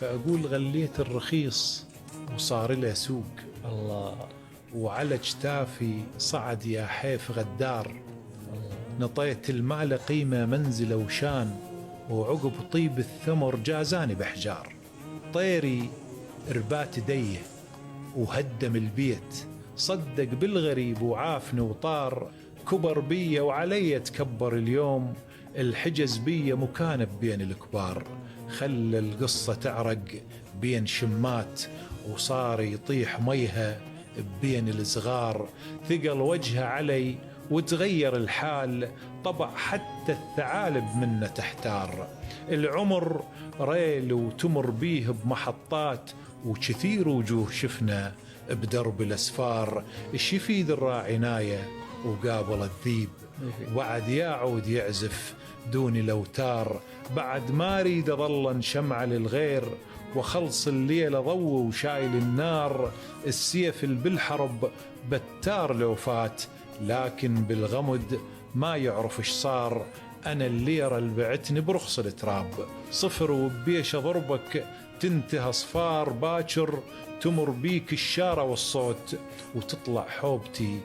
فأقول غليت الرخيص وصار له سوق. الله. وعلى جتافي صعد يا حيف غدار. نطيت المال قيمة منزله وشان، وعقب طيب الثمر جازاني بحجار. طيري ربات ديه وهدم البيت، صدق بالغريب وعافني وطار. كبر بي وعلي تكبر اليوم، الحجز بي مكانب بين الكبار. خلى القصة تعرق بين شمات، وصار يطيح ميها بين الصغار. ثقل وجهه علي وتغير الحال، طبع حتى الثعالب منه تحتار. العمر ريل وتمر بيه بمحطات، وكثير وجوه شفنا بدرب الأسفار. الشفيد الراعي ناية وقابل الذيب، وعد يعود يعزف دون الأوتار. بعد ما ريد ظلا شمعة للغير، وخلص الليل ضو وشايل النار. السيف بالحرب بتار لو فات، لكن بالغمد ما يعرف ايش صار. أنا الليرة اللي بعتني برخص التراب، صفر وبيش ضربك تنتهى صفار. باكر تمر بيك الشارة والصوت، وتطلع حوبتي